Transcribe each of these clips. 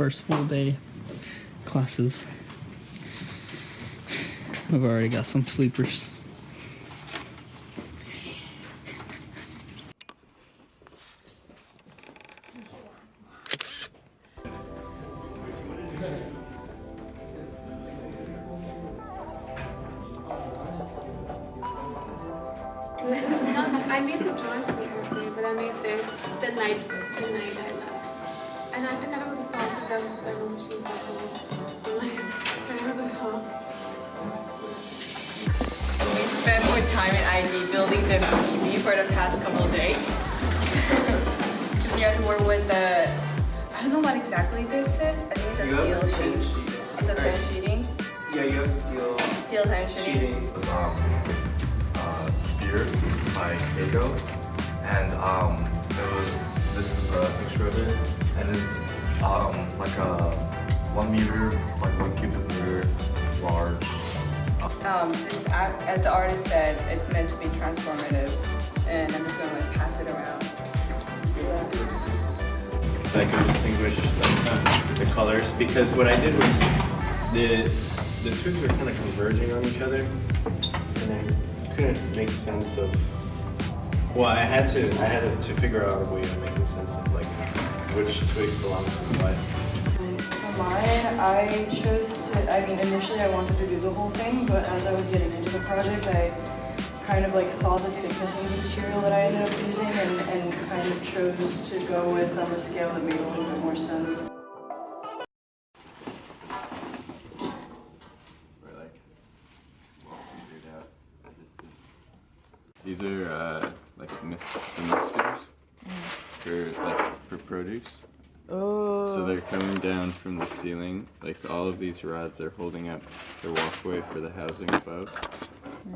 first full day classes. I've already got some sleepers. I made the drawings for the airplane, but I made this the night I left. And I had to cut it with a saw because that was the thermal machine so cold. So like, cut it with a saw. We spent more time in ID building than PV for the past couple of days. You have to work with the, I don't know what exactly this is. I think it's a steel sheet. It's a thin sheeting. Yeah, you have steel thin sheeting. Sphere by Kago, and this is a picture of it, and it's like a 1 meter, like 1 cubic meter large. This, as the artist said, it's meant to be transformative, and I'm just gonna like pass it around. So I can distinguish the colors, because what I did was the tubes were kind of converging on each other, and I couldn't make sense of. Well, I had to figure out a way of making sense of like which twigs belong to what. For mine, I chose to, I mean, initially I wanted to do the whole thing, but as I was getting into the project, I kind of like saw the thickness of the material that I ended up using and kind of chose to go with a scale that made a little bit more sense. These are like the misters for produce. Oh. So they're coming down from the ceiling. Like all of these rods are holding up the walkway for the housing above,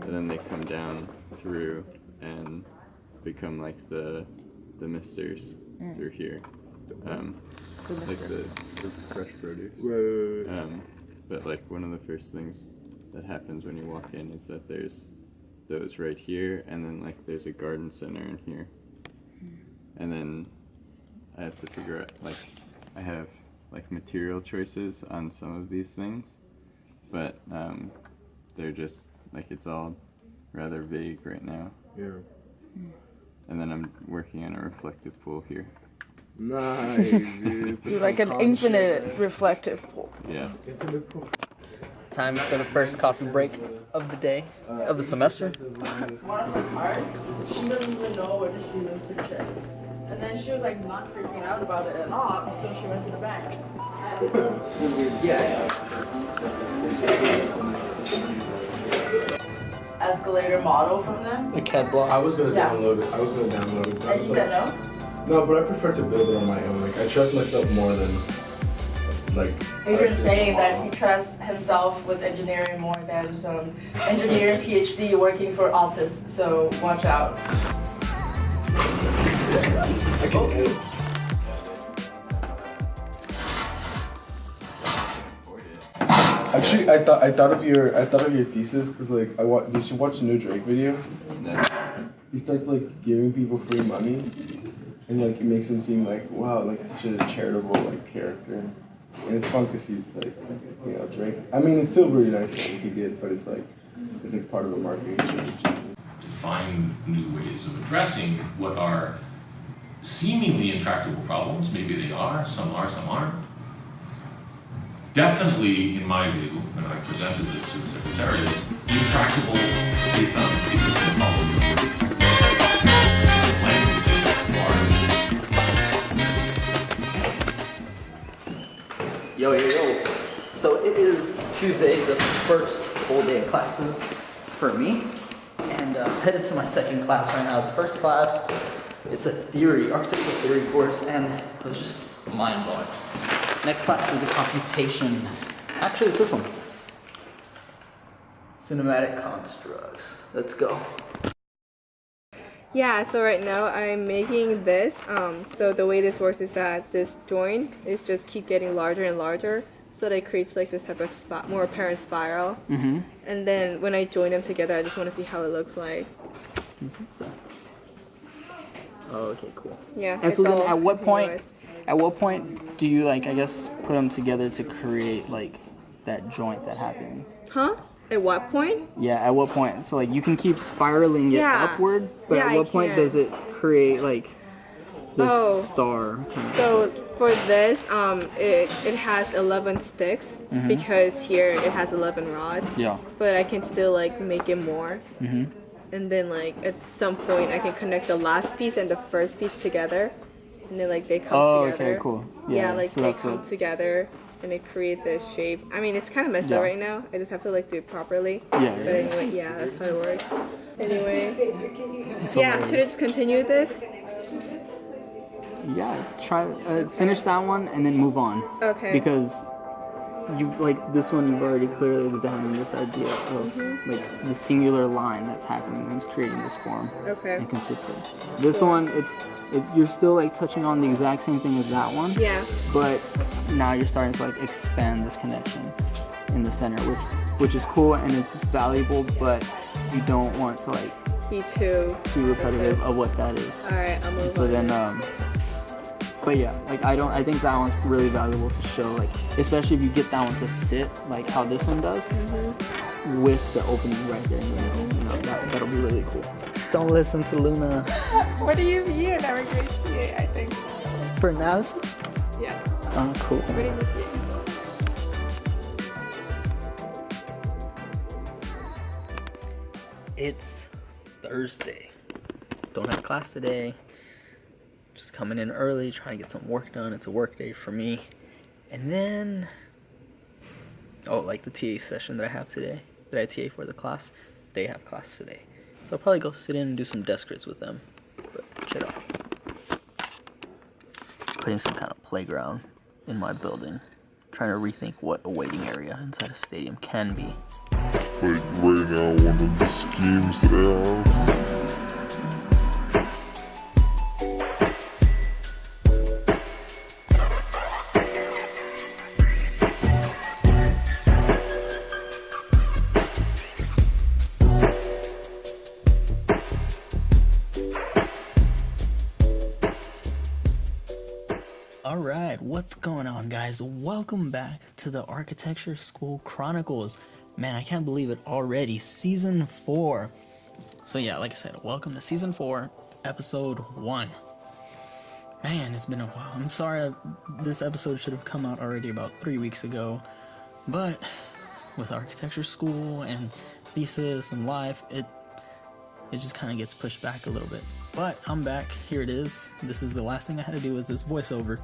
and then they come down through and become like the misters through here. Like the fresh produce. Right. But like one of the first things that happens when you walk in is that there's those right here, and then like there's a garden center in here, and then I have to figure out, like, I have like material choices on some of these things, but they're just like, it's all rather vague right now. Yeah. And then I'm working on a reflective pool here. Nice, dude. You're like an infinite reflective pool. Yeah. Time for the first coffee break of the day, of the semester. She doesn't even know whether she knows her check. And then she was like not freaking out about it at all until she went to the bank. Escalator model from them. A CAD block. I was gonna download it. And you said no? No, but I prefer to build it on my own. Like, I trust myself more than, like... Adrian's saying that he trusts himself with engineering more than some engineering PhD working for autists, so watch out. Actually, I thought of your thesis because like did you watch the new Drake video? No. He starts like giving people free money, and like it makes him seem like wow, like such a charitable like character, and it's fun because he's like, you know, Drake. I mean, it's still really nice that he did, but it's like part of a marketing strategy. To find new ways of addressing what are seemingly intractable problems. Maybe they are, some aren't. Definitely, in my view, when I presented this to the Secretariat, intractable based on existing problem. Yo. So it is Tuesday, the first full day of classes for me, and headed to my second class right now. The first class, it's a architectural theory course, and it was just mind-blowing. Next class is a computation. Actually, it's this one. Cinematic constructs. Let's go. Yeah, so right now I'm making this. So the way this works is that this joint is just keep getting larger and larger, so that it creates like this type of more apparent spiral. Mm-hmm. And then when I join them together, I just want to see how it looks like. Oh, okay, cool. Yeah. And so then at what point, continuous. At what point do you like, I guess, put them together to create like that joint that happens? Huh? At what point? Yeah, at what point? So like you can keep spiraling it Yeah. upward, but Yeah, at I what point can. does it create like this Oh. star? So for this, it has 11 sticks because here it has 11 rods. Yeah. But I can still like make it more. And then like at some point I can connect the last piece and the first piece together, and then like they come together. Okay, cool. Yeah, like so they that's come what- together and they create this shape. I mean, it's kind of messed up right now. I just have to like do it properly. Yeah. But anyway, yeah, that's how it works. Anyway, It's yeah, hilarious. should I just continue with this? Yeah, try finish that one and then move on. Okay. Because you've like this one, you've already clearly examined this idea of like the singular line that's happening and it's creating this form. Okay. And consider this one. You're still like touching on the exact same thing as that one. Yeah. But now you're starting to like expand this connection in the center, which is cool and it's valuable, but you don't want to like Me too. too repetitive of what that is. All right, I'll move So on. then, but yeah, like I think that one's really valuable to show, like especially if you get that one to sit like how this one does, with the opening right there in the middle. You know, that'll be really cool. Don't listen to Luna. What do you mean? I never grade CA, I think. For analysis? Yeah. Oh, cool. What do you mean CA? It's Thursday. Don't have class today. Just coming in early, trying to get some work done. It's a work day for me. And then, like the TA session that I have today, that I TA for the class, they have class today. So I'll probably go sit in and do some desk grits with them. But shit off. Putting some kind of playground in my building. Trying to rethink what a waiting area inside a stadium can be. Like right now, one of the schemes that I have. Alright, what's going on, guys? Welcome back to the Architecture School Chronicles. Man, I can't believe it already. Season 4. So yeah, like I said, welcome to Season 4, Episode 1. Man, it's been a while. I'm sorry this episode should have come out already about 3 weeks ago. But with Architecture School and thesis and life, it just kind of gets pushed back a little bit. But I'm back. Here it is. This is the last thing I had to do was this voiceover.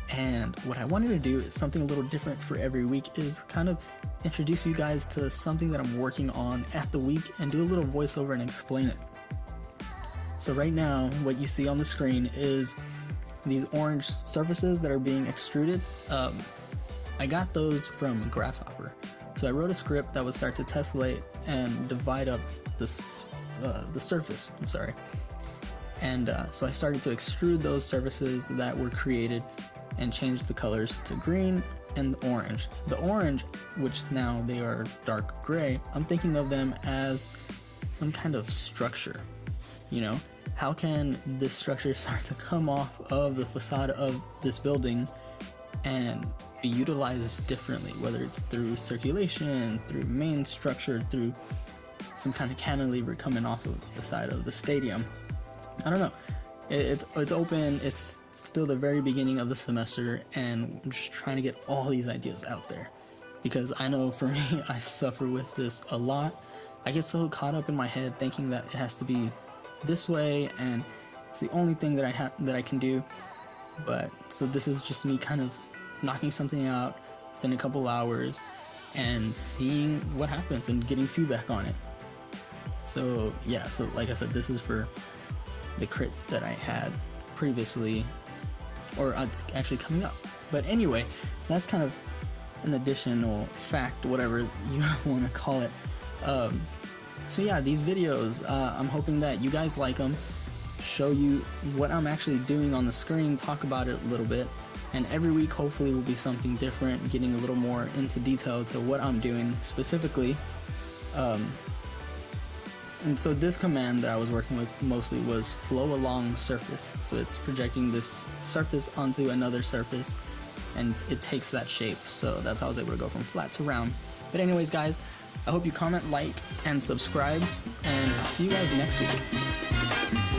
And what I wanted to do is something a little different for every week, is kind of introduce you guys to something that I'm working on at the week and do a little voiceover and explain it. So right now, what you see on the screen is these orange surfaces that are being extruded. I got those from Grasshopper. So I wrote a script that would start to tessellate and divide up the surface. And so I started to extrude those surfaces that were created and change the colors to green and orange. The orange, which now they are dark gray, I'm thinking of them as some kind of structure. You know, how can this structure start to come off of the facade of this building and be utilized differently, whether it's through circulation, through main structure, through some kind of cantilever coming off of the side of the stadium. I don't know. It's open. It's still the very beginning of the semester, and I'm just trying to get all these ideas out there, because I know for me, I suffer with this a lot. I get so caught up in my head thinking that it has to be this way, and it's the only thing that I can do. But so this is just me kind of knocking something out within a couple hours and seeing what happens and getting feedback on it. So yeah, so like I said, this is for the crit that I had previously, or it's actually coming up. But anyway, that's kind of an additional fact, whatever you want to call it. So yeah, these videos, I'm hoping that you guys like them, show you what I'm actually doing on the screen, talk about it a little bit, and every week hopefully will be something different, getting a little more into detail to what I'm doing specifically. And so this command that I was working with mostly was flow along surface. So it's projecting this surface onto another surface, and it takes that shape. So that's how I was able to go from flat to round. But anyways, guys, I hope you comment, like, and subscribe, and I'll see you guys next week.